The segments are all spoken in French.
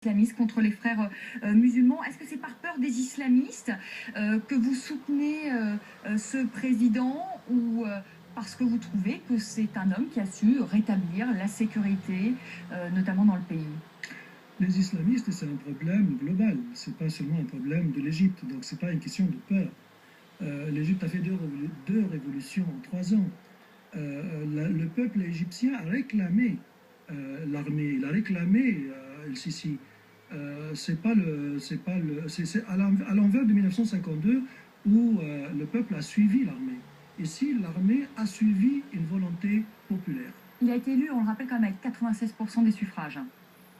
islamistes contre les frères musulmans. Est-ce que c'est par peur des islamistes que vous soutenez ce président ou parce que vous trouvez que c'est un homme qui a su rétablir la sécurité, notamment dans le pays? Les islamistes, c'est un problème global, c'est pas seulement un problème de l'Égypte, donc c'est pas une question de peur. L'Égypte a fait deux révolutions en 3 ans. Le peuple égyptien a réclamé l'armée, il a réclamé El Sisi. C'est à l'envers de 1952 où le peuple a suivi l'armée. Ici, l'armée a suivi une volonté populaire. Il a été élu, on le rappelle quand même, avec 96% des suffrages.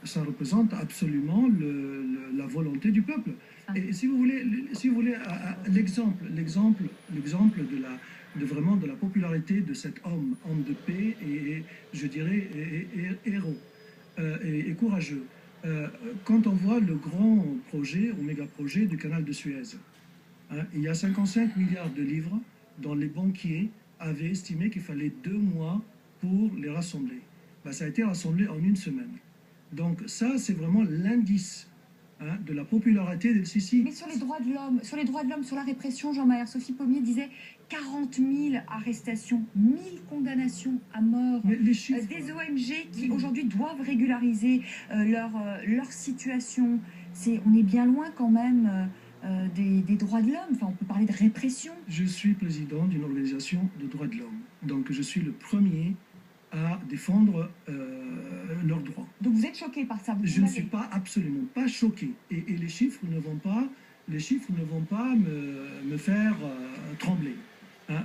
Ça représente absolument la volonté du peuple. Et si vous voulez l'exemple de la popularité de cet homme de paix et je dirais héros et courageux. Quand on voit le grand projet, méga projet du canal de Suez, il y a 55 milliards de livres dont les banquiers avaient estimé qu'il fallait 2 mois pour les rassembler. Ça a été rassemblé en 1 semaine. Donc ça, c'est vraiment l'indice de la popularité d'El Sisi. Mais sur les droits de l'homme, sur la répression, Jean-Maher, Sophie Pommier disait 40 000 arrestations, 1000 condamnations à mort, des ONG qui aujourd'hui doivent régulariser leur situation. On est bien loin quand même des droits de l'homme, enfin on peut parler de répression. Je suis président d'une organisation de droits de l'homme, donc je suis le premier à défendre leurs droits. Donc vous êtes choqué par ça? Je ne suis absolument pas choqué. Et les chiffres ne vont pas me faire trembler.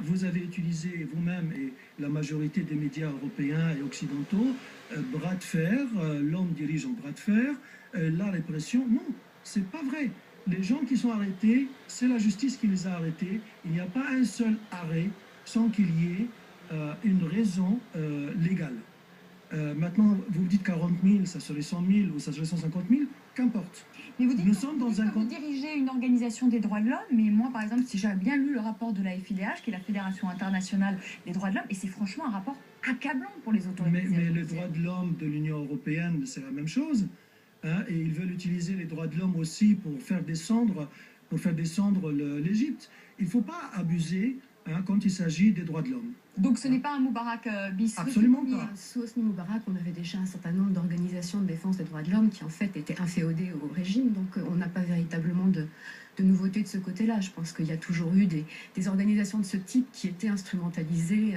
Vous avez utilisé vous-même et la majorité des médias européens et occidentaux bras de fer, l'homme dirige en bras de fer, la répression. Non, c'est pas vrai. Les gens qui sont arrêtés, c'est la justice qui les a arrêtés. Il n'y a pas un seul arrêt sans qu'il y ait une raison légale. Maintenant, vous me dites 40 000, ça serait 100 000 ou ça serait 150 000, qu'importe. Mais vous dites que vous dirigez une organisation des droits de l'homme, mais moi, par exemple, si j'avais bien lu le rapport de la FIDH, qui est la Fédération internationale des droits de l'homme, et c'est franchement un rapport accablant pour les autorités. Mais les droits de l'homme de l'Union européenne, c'est la même chose. Et ils veulent utiliser les droits de l'homme aussi pour faire descendre l'Égypte. Il ne faut pas abuser quand il s'agit des droits de l'homme. Donc ce n'est pas un Moubarak bis? Absolument pas. Sous Hosni Moubarak, on avait déjà un certain nombre d'organisations de défense des droits de l'homme qui en fait étaient inféodées au régime, donc on n'a pas véritablement de nouveautés de ce côté-là. Je pense qu'il y a toujours eu des organisations de ce type qui étaient instrumentalisées